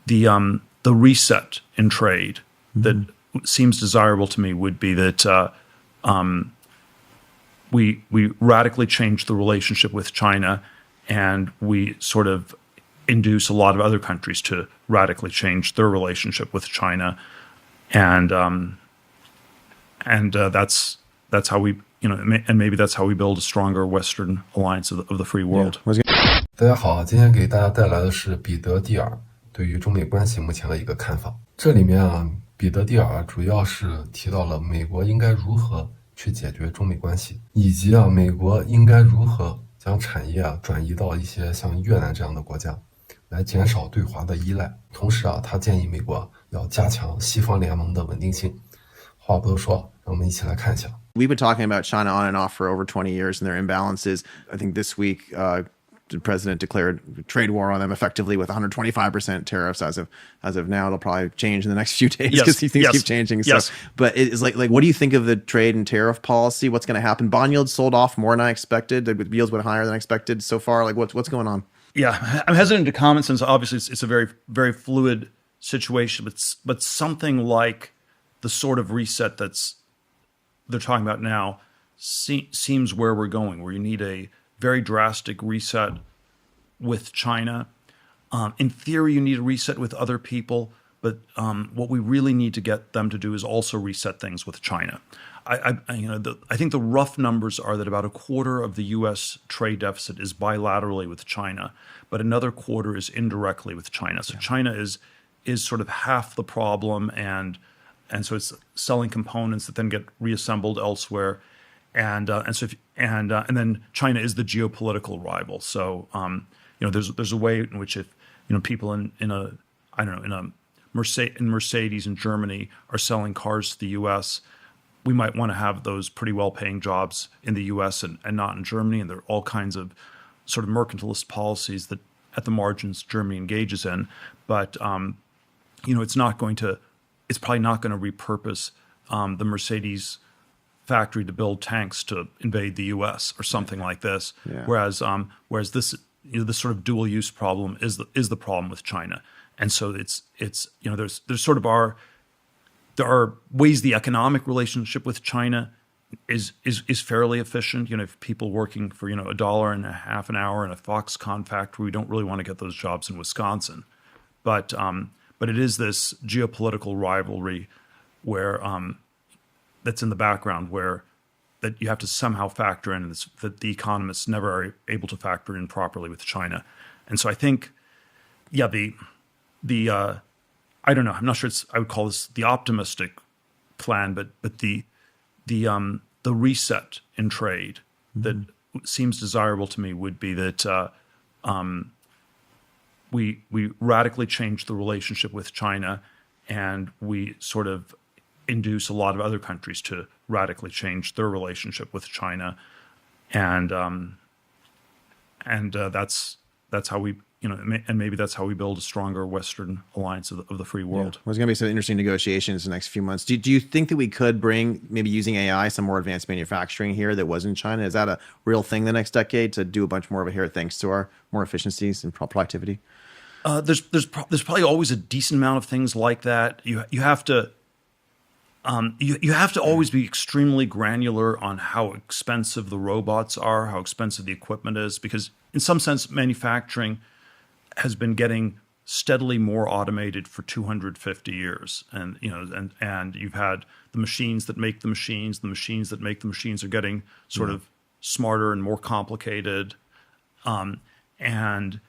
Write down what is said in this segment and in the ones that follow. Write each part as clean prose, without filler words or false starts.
the reset in trade that seems desirable to me would be that we radically change the relationship with China, and we sort of induce a lot of other countries to radically change their relationship with China, and that's how we and maybe that's how we build a stronger Western alliance of the free world. 大家好，今天给大家带来的是彼得蒂尔对于中美关系目前的一个看法。这里面彼得蒂尔主要是提到了美国应该如何去解决中美关系，以及美国应该如何将产业转移到一些像越南这样的国家，来减少对华的依赖。同时他建议美国要加强西方联盟的稳定性。话不多说，让我们一起来看一下。We've been talking about China on and off for over 20 years and their imbalances. I think this week, the president declared a trade war on them effectively with 125% tariffs as of now. It'll probably change in the next few days because these things keep changing. So, but it's like, what do you think of the trade and tariff policy? What's going to happen? Bond yields sold off more than I expected. The yields went higher than I expected so far. Like, what's going on? Yeah, I'm hesitant to comment since obviously it's a very, very fluid situation, but something like the sort of reset they're talking about now seems where we're going, where you need a very drastic reset with China. In theory, you need a reset with other people, but what we really need to get them to do is also reset things with China. I think the rough numbers are that about a quarter of the U.S. trade deficit is bilaterally with China, but another quarter is indirectly with China. So China is sort of half the problem, and so it's selling components that then get reassembled elsewhere, and then China is the geopolitical rival. So there's a way in which if people in Mercedes in Germany are selling cars to the U.S., we might want to have those pretty well-paying jobs in the U.S. and not in Germany. And there are all kinds of sort of mercantilist policies that at the margins Germany engages in, but it's probably not going to repurpose the Mercedes factory to build tanks to invade the U.S. or something like this. Yeah. Whereas this this sort of dual use problem is the problem with China, and so there's sort of there are ways the economic relationship with China is fairly efficient. If people working for $1.50 an hour in a Foxconn factory, we don't really want to get those jobs in Wisconsin, but it is this geopolitical rivalry where that's in the background that you have to somehow factor in that the economists never are able to factor in properly with China. And so I think, I don't know, I'm not sure I would call this the optimistic plan, but the reset in trade that seems desirable to me would be that we radically change the relationship with China, and we sort of induce a lot of other countries to radically change their relationship with China, and that's how we and maybe that's how we build a stronger Western alliance of the free world. Yeah. Well, there's going to be some interesting negotiations in the next few months. Do you think that we could bring, maybe using AI, some more advanced manufacturing here that was in China? Is that a real thing the next decade, to do a bunch more of it here thanks to our more efficiencies and productivity? There's probably always a decent amount of things like that. You have to always be extremely granular on how expensive the robots are, how expensive the equipment is, because in some sense manufacturing has been getting steadily more automated for 250 years, and you've had the machines that make the machines that make the machines are getting sort of smarter and more complicated, and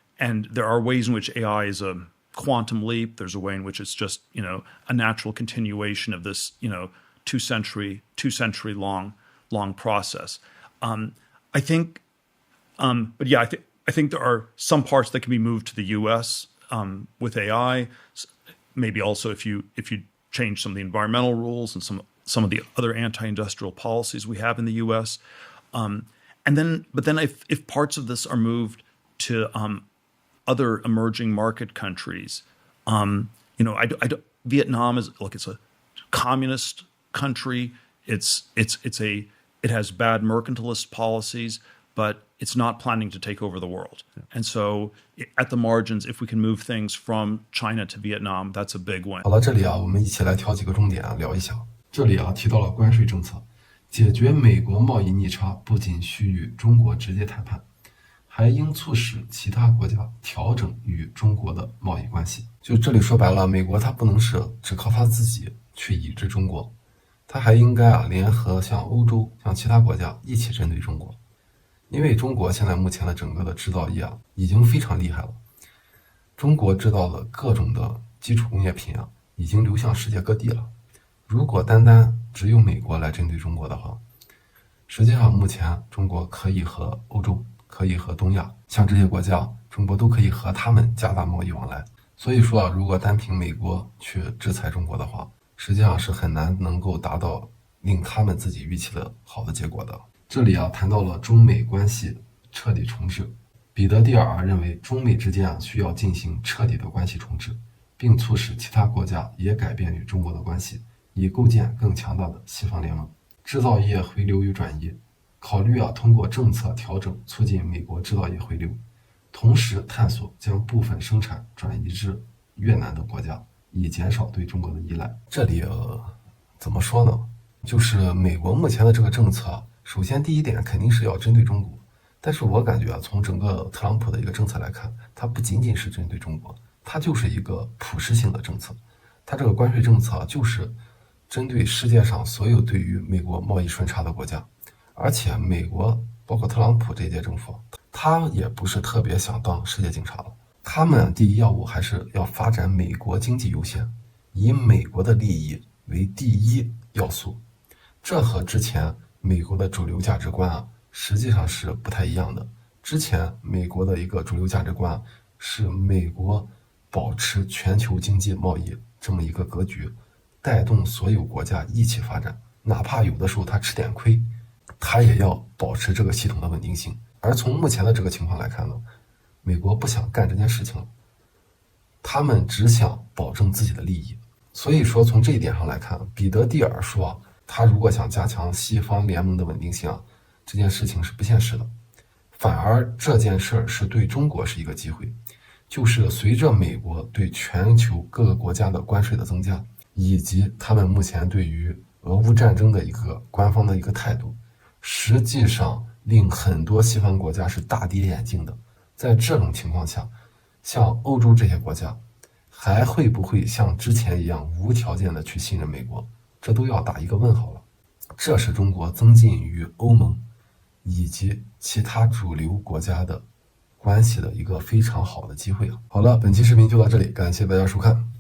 there are ways in which AI is a quantum leap. There's a way in which it's just a natural continuation of this two century long process. I think there are some parts that can be moved to the U.S. With AI. Maybe also if you change some of the environmental rules and some of the other anti-industrial policies we have in the U.S. But then if parts of this are moved to other emerging market countries, Vietnam is it's a communist country. It has bad mercantilist policies. but it's not planning to take over the world. And so at the margins, if we can move things from China to Vietnam, that's a big win. 好了，这里啊，我们一起来挑几个重点啊聊一下。这里啊提到了关税政策，解决美国贸易逆差不仅需与中国直接谈判，还应促使其他国家调整与中国的贸易关系。就这里说白了，美国它不能是只靠它自己去抑制中国，它还应该啊联合像欧洲、像其他国家一起针对中国。因为中国现在目前的整个的制造业啊已经非常厉害了，中国制造的各种的基础工业品啊已经流向世界各地了。如果单单只有美国来针对中国的话，实际上目前中国可以和欧洲、可以和东亚，像这些国家，中国都可以和他们加大贸易往来。所以说啊，如果单凭美国去制裁中国的话，实际上是很难能够达到令他们自己预期的好的结果的。这里啊谈到了中美关系彻底重置，彼得蒂尔认为中美之间啊需要进行彻底的关系重置，并促使其他国家也改变与中国的关系，以构建更强大的西方联盟。制造业回流与转移，考虑啊通过政策调整促进美国制造业回流，同时探索将部分生产转移至越南的国家，以减少对中国的依赖。这里怎么说呢？就是美国目前的这个政策，首先第一点肯定是要针对中国，但是我感觉啊，从整个特朗普的一个政策来看，它不仅仅是针对中国，它就是一个普适性的政策。它这个关税政策就是针对世界上所有对于美国贸易顺差的国家，而且美国包括特朗普这届政府，他也不是特别想当世界警察了，他们第一要务还是要发展美国经济优先，以美国的利益为第一要素。这和之前美国的主流价值观啊，实际上是不太一样的。之前美国的一个主流价值观是美国保持全球经济贸易这么一个格局，带动所有国家一起发展，哪怕有的时候它吃点亏，它也要保持这个系统的稳定性。而从目前的这个情况来看呢，美国不想干这件事情了，他们只想保证自己的利益。所以说从这一点上来看，彼得蒂尔说他如果想加强西方联盟的稳定性啊，这件事情是不现实的。反而这件事儿是对中国是一个机会，就是随着美国对全球各个国家的关税的增加，以及他们目前对于俄乌战争的一个官方的一个态度，实际上令很多西方国家是大跌眼镜的。在这种情况下，像欧洲这些国家还会不会像之前一样无条件的去信任美国，这都要打一个问号了。这是中国增进与欧盟以及其他主流国家的关系的一个非常好的机会啊。好了，本期视频就到这里，感谢大家收看。